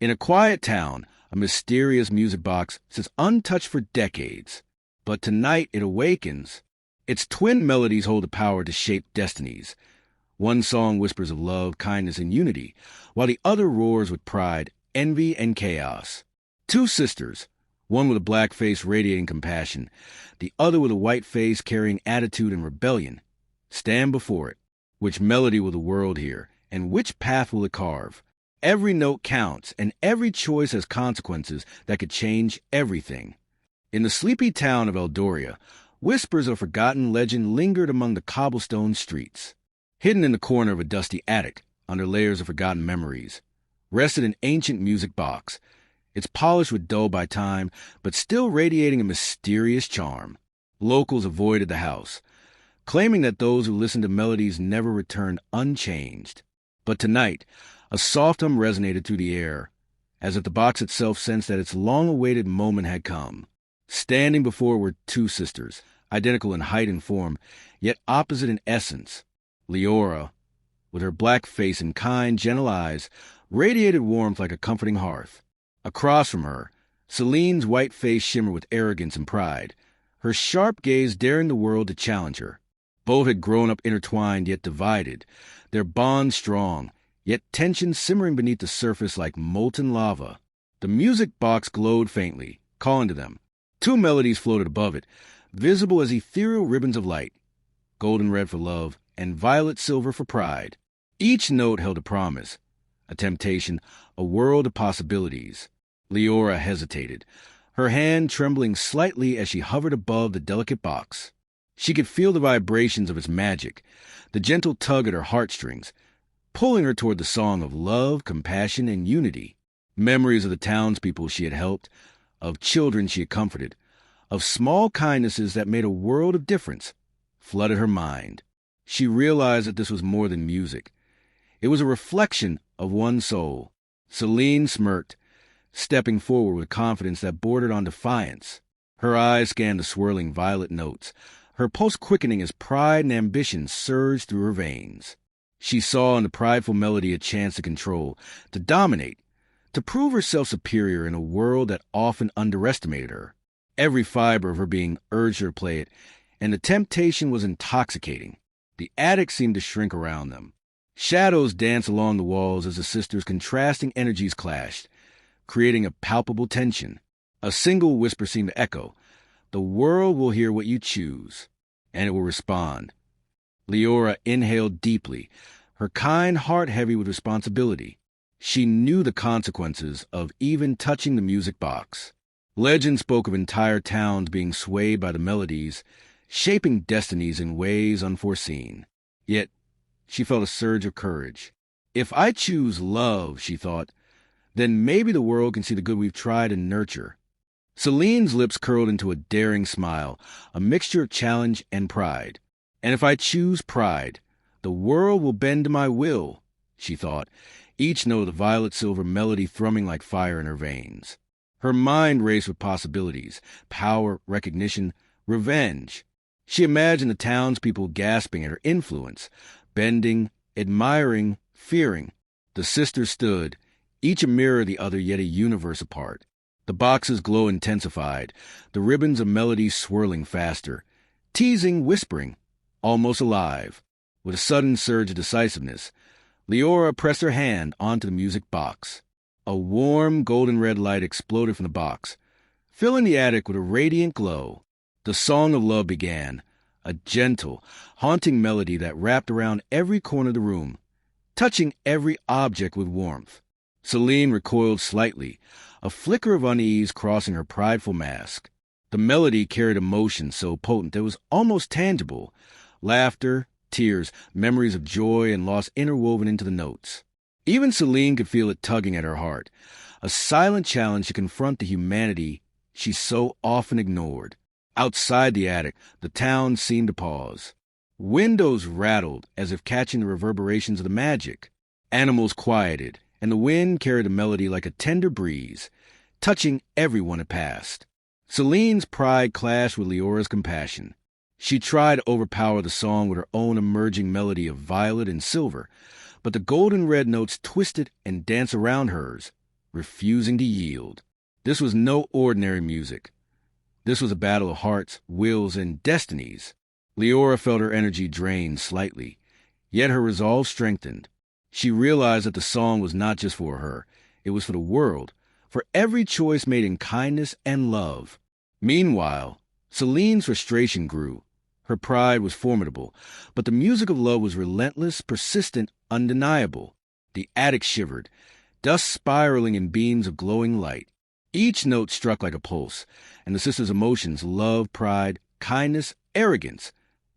In a quiet town, a mysterious music box sits untouched for decades. But tonight it awakens. Its twin melodies hold the power to shape destinies. One song whispers of love, kindness, and unity, while the other roars with pride, envy, and chaos. Two sisters, one with a black face radiating compassion, the other with a white face carrying attitude and rebellion, stand before it. Which melody will the world hear, and which path will it carve? Every note counts, and every choice has consequences that could change everything. In the sleepy town of Eldoria, whispers of forgotten legend lingered among the cobblestone streets. Hidden in the corner of a dusty attic, under layers of forgotten memories, rested an ancient music box. It's polished with dull by time, but still radiating a mysterious charm. Locals avoided the house, claiming that those who listened to melodies never returned unchanged. But tonight, a soft hum resonated through the air, as if the box itself sensed that its long-awaited moment had come. Standing before were two sisters, identical in height and form, yet opposite in essence. Liora, with her black face and kind, gentle eyes, radiated warmth like a comforting hearth. Across from her, Selene's white face shimmered with arrogance and pride, her sharp gaze daring the world to challenge her. Both had grown up intertwined yet divided, their bond strong, yet tension simmering beneath the surface like molten lava. The music box glowed faintly, calling to them. Two melodies floated above it, visible as ethereal ribbons of light, golden red for love and violet silver for pride. Each note held a promise, a temptation, a world of possibilities. Liora hesitated, her hand trembling slightly as she hovered above the delicate box. She could feel the vibrations of its magic, the gentle tug at her heartstrings, pulling her toward the song of love, compassion, and unity. Memories of the townspeople she had helped, of children she had comforted, of small kindnesses that made a world of difference, flooded her mind. She realized that this was more than music. It was a reflection of one soul. Selene smirked, stepping forward with confidence that bordered on defiance. Her eyes scanned the swirling violet notes, her pulse quickening as pride and ambition surged through her veins. She saw in the prideful melody a chance to control, to dominate, to prove herself superior in a world that often underestimated her. Every fiber of her being urged her to play it, and the temptation was intoxicating. The attic seemed to shrink around them. Shadows danced along the walls as the sisters' contrasting energies clashed, creating a palpable tension. A single whisper seemed to echo, "The world will hear what you choose, and it will respond." Liora inhaled deeply, her kind heart heavy with responsibility. She knew the consequences of even touching the music box. Legend spoke of entire towns being swayed by the melodies, shaping destinies in ways unforeseen. Yet, she felt a surge of courage. If I choose love, she thought, then maybe the world can see the good we've tried to nurture. Selene's lips curled into a daring smile, a mixture of challenge and pride. And if I choose pride, the world will bend to my will, she thought, each note of the violet-silver melody thrumming like fire in her veins. Her mind raced with possibilities, power, recognition, revenge. She imagined the townspeople gasping at her influence, bending, admiring, fearing. The sisters stood, each a mirror of the other, yet a universe apart. The box's glow intensified, the ribbons of melody swirling faster, teasing, whispering, almost alive. With a sudden surge of decisiveness, Liora pressed her hand onto the music box. A warm, golden-red light exploded from the box, filling the attic with a radiant glow. The song of love began, a gentle, haunting melody that wrapped around every corner of the room, touching every object with warmth. Selene recoiled slightly, a flicker of unease crossing her prideful mask. The melody carried emotion so potent that it was almost tangible. Laughter, tears, memories of joy and loss interwoven into the notes. Even Selene could feel it tugging at her heart, a silent challenge to confront the humanity she so often ignored. Outside the attic, the town seemed to pause. Windows rattled as if catching the reverberations of the magic. Animals quieted, and the wind carried a melody like a tender breeze, touching everyone it passed. Selene's pride clashed with Leora's compassion. She tried to overpower the song with her own emerging melody of violet and silver, but the golden red notes twisted and danced around hers, refusing to yield. This was no ordinary music. This was a battle of hearts, wills, and destinies. Liora felt her energy drain slightly, yet her resolve strengthened. She realized that the song was not just for her, it was for the world, for every choice made in kindness and love. Meanwhile, Selene's frustration grew. Her pride was formidable, but the music of love was relentless, persistent, undeniable. The attic shivered, dust spiraling in beams of glowing light. Each note struck like a pulse, and the sisters' emotions, love, pride, kindness, arrogance,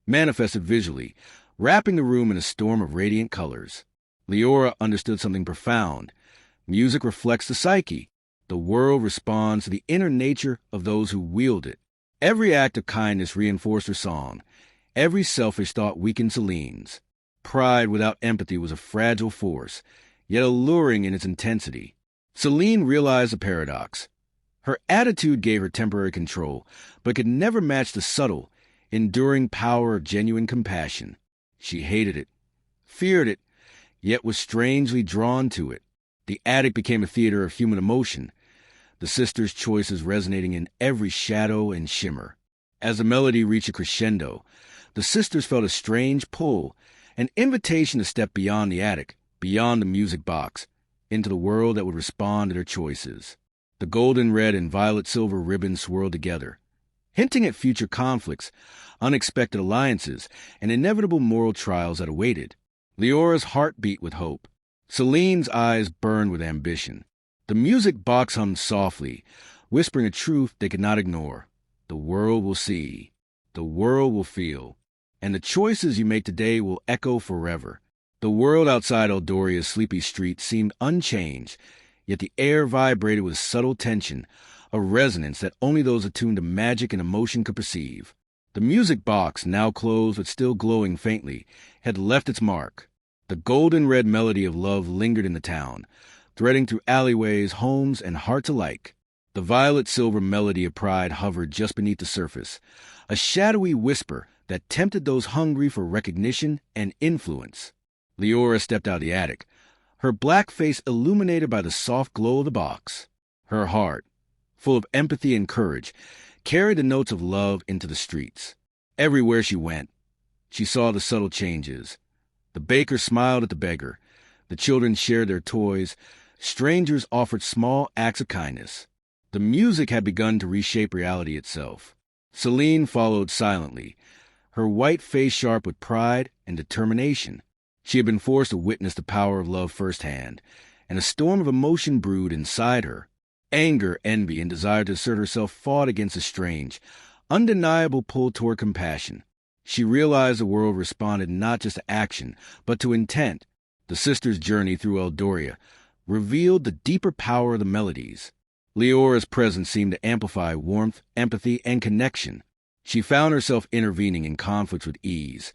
manifested visually, wrapping the room in a storm of radiant colors. Liora understood something profound. Music reflects the psyche. The world responds to the inner nature of those who wield it. Every act of kindness reinforced her song. Every selfish thought weakened Selene's. Pride without empathy was a fragile force, yet alluring in its intensity. Selene realized the paradox. Her attitude gave her temporary control, but could never match the subtle, enduring power of genuine compassion. She hated it, feared it, yet was strangely drawn to it. The attic became a theater of human emotion, the sisters' choices resonating in every shadow and shimmer. As the melody reached a crescendo, the sisters felt a strange pull, an invitation to step beyond the attic, beyond the music box, into the world that would respond to their choices. The golden red and violet silver ribbons swirled together, hinting at future conflicts, unexpected alliances, and inevitable moral trials that awaited. Leora's heart beat with hope. Selene's eyes burned with ambition. The music box hummed softly, whispering a truth they could not ignore. The world will see. The world will feel. And the choices you make today will echo forever. The world outside Eldoria's sleepy streets seemed unchanged, yet the air vibrated with subtle tension, a resonance that only those attuned to magic and emotion could perceive. The music box, now closed but still glowing faintly, had left its mark. The golden red melody of love lingered in the town, threading through alleyways, homes, and hearts alike. The violet silver melody of pride hovered just beneath the surface, a shadowy whisper that tempted those hungry for recognition and influence. Liora stepped out of the attic, her black face illuminated by the soft glow of the box. Her heart, full of empathy and courage, carried the notes of love into the streets. Everywhere she went, she saw the subtle changes. The baker smiled at the beggar. The children shared their toys. Strangers offered small acts of kindness. The music had begun to reshape reality itself. Selene followed silently, her white face sharp with pride and determination. She had been forced to witness the power of love firsthand, and a storm of emotion brewed inside her. Anger, envy, and desire to assert herself fought against a strange, undeniable pull toward compassion. She realized the world responded not just to action, but to intent. The sisters' journey through Eldoria revealed the deeper power of the melodies. Leora's presence seemed to amplify warmth, empathy, and connection. She found herself intervening in conflicts with ease,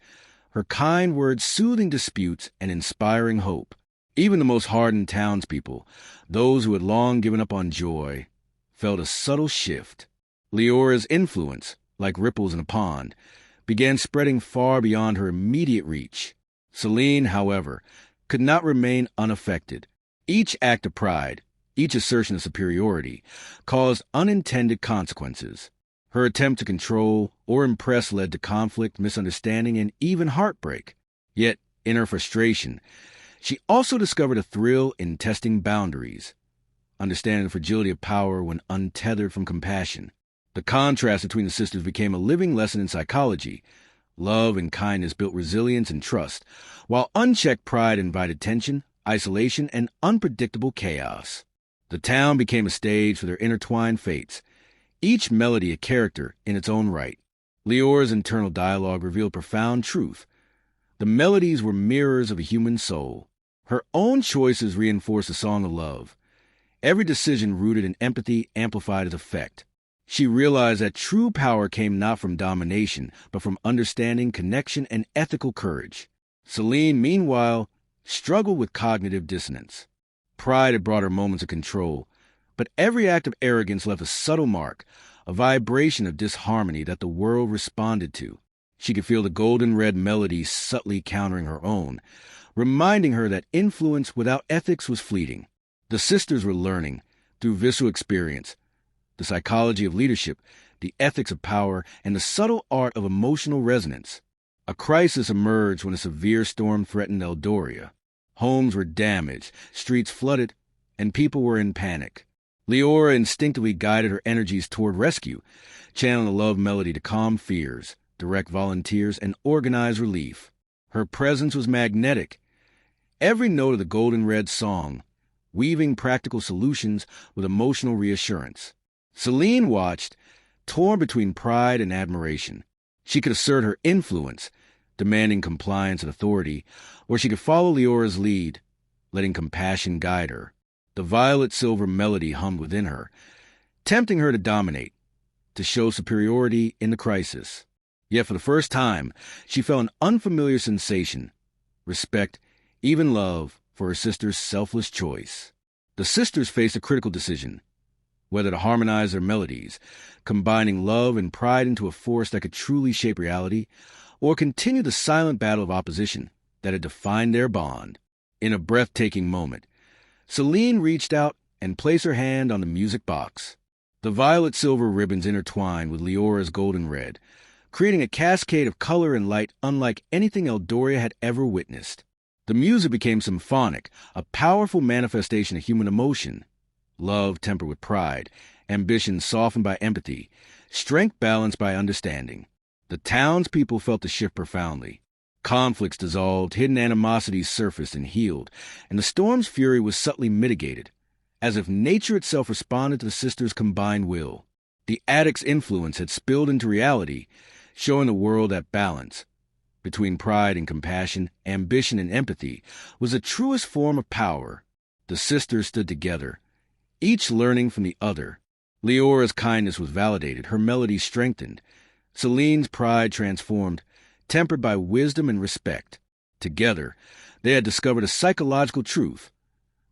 her kind words soothing disputes and inspiring hope. Even the most hardened townspeople, those who had long given up on joy, felt a subtle shift. Leora's influence, like ripples in a pond, began spreading far beyond her immediate reach. Selene, however, could not remain unaffected. Each act of pride, each assertion of superiority, caused unintended consequences. Her attempt to control or impress led to conflict, misunderstanding, and even heartbreak. Yet, in her frustration, she also discovered a thrill in testing boundaries, understanding the fragility of power when untethered from compassion. The contrast between the sisters became a living lesson in psychology. Love and kindness built resilience and trust, while unchecked pride invited tension, isolation, and unpredictable chaos. The town became a stage for their intertwined fates, each melody a character in its own right. Leora's internal dialogue revealed profound truth. The melodies were mirrors of a human soul. Her own choices reinforced a song of love. Every decision rooted in empathy amplified its effect. She realized that true power came not from domination, but from understanding, connection, and ethical courage. Selene, meanwhile, struggled with cognitive dissonance. Pride had brought her moments of control, but every act of arrogance left a subtle mark, a vibration of disharmony that the world responded to. She could feel the golden red melody subtly countering her own, reminding her that influence without ethics was fleeting. The sisters were learning, through visceral experience, the psychology of leadership, the ethics of power, and the subtle art of emotional resonance. A crisis emerged when a severe storm threatened Eldoria. Homes were damaged, streets flooded, and people were in panic. Liora instinctively guided her energies toward rescue, channeling a love melody to calm fears, direct volunteers, and organize relief. Her presence was magnetic. Every note of the Golden Red song, weaving practical solutions with emotional reassurance. Selene watched, torn between pride and admiration. She could assert her influence, demanding compliance and authority, or she could follow Leora's lead, letting compassion guide her. The violet-silver melody hummed within her, tempting her to dominate, to show superiority in the crisis. Yet for the first time, she felt an unfamiliar sensation, respect, even love, for her sister's selfless choice. The sisters faced a critical decision, whether to harmonize their melodies, combining love and pride into a force that could truly shape reality, or continue the silent battle of opposition that had defined their bond. In a breathtaking moment, Selene reached out and placed her hand on the music box. The violet-silver ribbons intertwined with Leora's golden red, creating a cascade of color and light unlike anything Eldoria had ever witnessed. The music became symphonic, a powerful manifestation of human emotion. Love tempered with pride, ambition softened by empathy, strength balanced by understanding. The townspeople felt the shift profoundly. Conflicts dissolved, hidden animosities surfaced and healed, and the storm's fury was subtly mitigated, as if nature itself responded to the sisters' combined will. The addict's influence had spilled into reality, showing the world that balance between pride and compassion, ambition and empathy, was the truest form of power. The sisters stood together, each learning from the other. Leora's kindness was validated, her melody strengthened. Selene's pride transformed, tempered by wisdom and respect. Together, they had discovered a psychological truth.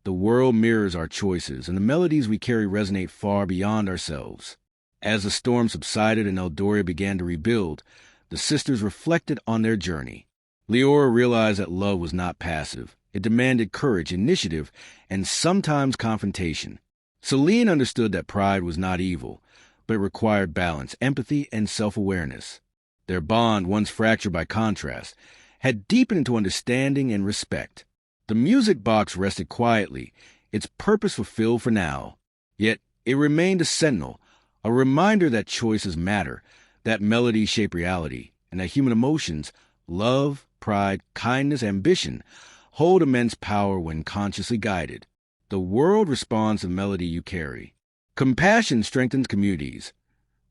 The world mirrors our choices, and the melodies we carry resonate far beyond ourselves. As the storm subsided and Eldoria began to rebuild, the sisters reflected on their journey. Liora realized that love was not passive. It demanded courage, initiative, and sometimes confrontation. Selene understood that pride was not evil, but it required balance, empathy, and self-awareness. Their bond, once fractured by contrast, had deepened into understanding and respect. The music box rested quietly, its purpose fulfilled for now. Yet it remained a sentinel, a reminder that choices matter, that melodies shape reality, and that human emotions, love, pride, kindness, ambition, hold immense power when consciously guided. The world responds to the melody you carry. Compassion strengthens communities.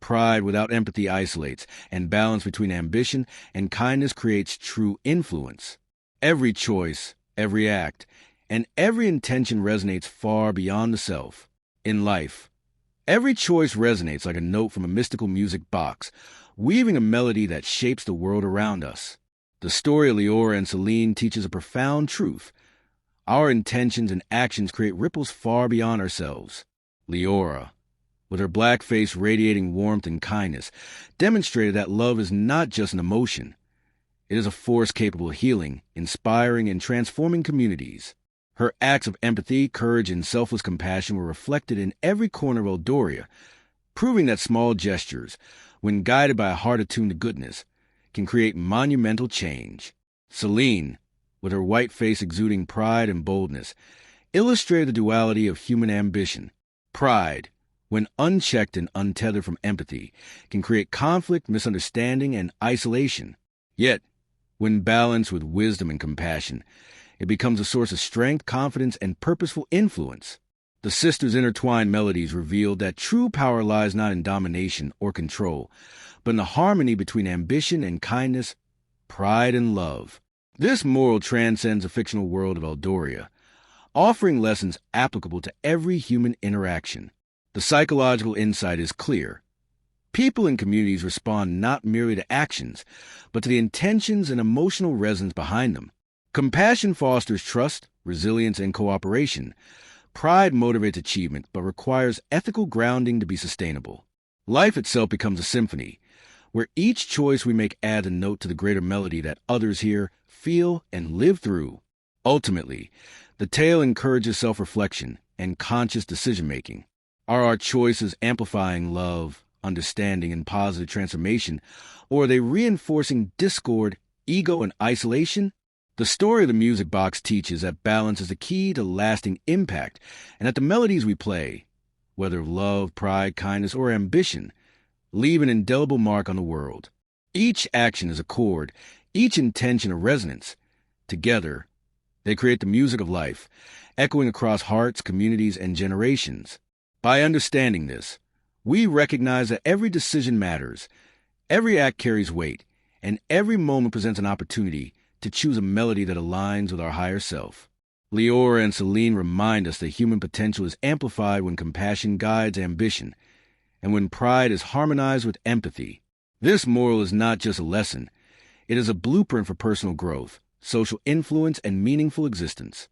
Pride without empathy isolates, and balance between ambition and kindness creates true influence. Every choice, every act, and every intention resonates far beyond the self. In life, every choice resonates like a note from a mystical music box, weaving a melody that shapes the world around us. The story of Liora and Selene teaches a profound truth. Our intentions and actions create ripples far beyond ourselves. Liora, with her black face radiating warmth and kindness, demonstrated that love is not just an emotion. It is a force capable of healing, inspiring, and transforming communities. Her acts of empathy, courage, and selfless compassion were reflected in every corner of Eldoria, proving that small gestures, when guided by a heart attuned to goodness, can create monumental change. Selene, with her white face exuding pride and boldness, illustrated the duality of human ambition. Pride, when unchecked and untethered from empathy, can create conflict, misunderstanding, and isolation. Yet, when balanced with wisdom and compassion, it becomes a source of strength, confidence, and purposeful influence. The sisters' intertwined melodies revealed that true power lies not in domination or control, but in the harmony between ambition and kindness, pride and love. This moral transcends the fictional world of Eldoria, offering lessons applicable to every human interaction. The psychological insight is clear. People and communities respond not merely to actions, but to the intentions and emotional resonance behind them. Compassion fosters trust, resilience, and cooperation. Pride motivates achievement, but requires ethical grounding to be sustainable. Life itself becomes a symphony, where each choice we make adds a note to the greater melody that others hear, feel, and live through. Ultimately, the tale encourages self-reflection, and conscious decision-making. Are our choices amplifying love, understanding, and positive transformation, or are they reinforcing discord, ego, and isolation? The story of the music box teaches that balance is the key to lasting impact, and that the melodies we play, whether of love, pride, kindness, or ambition, leave an indelible mark on the world. Each action is a chord, each intention a resonance. Together, they create the music of life, echoing across hearts, communities, and generations. By understanding this, we recognize that every decision matters, every act carries weight, and every moment presents an opportunity to choose a melody that aligns with our higher self. Liora and Selene remind us that human potential is amplified when compassion guides ambition, and when pride is harmonized with empathy. This moral is not just a lesson, it is a blueprint for personal growth, social influence, and meaningful existence.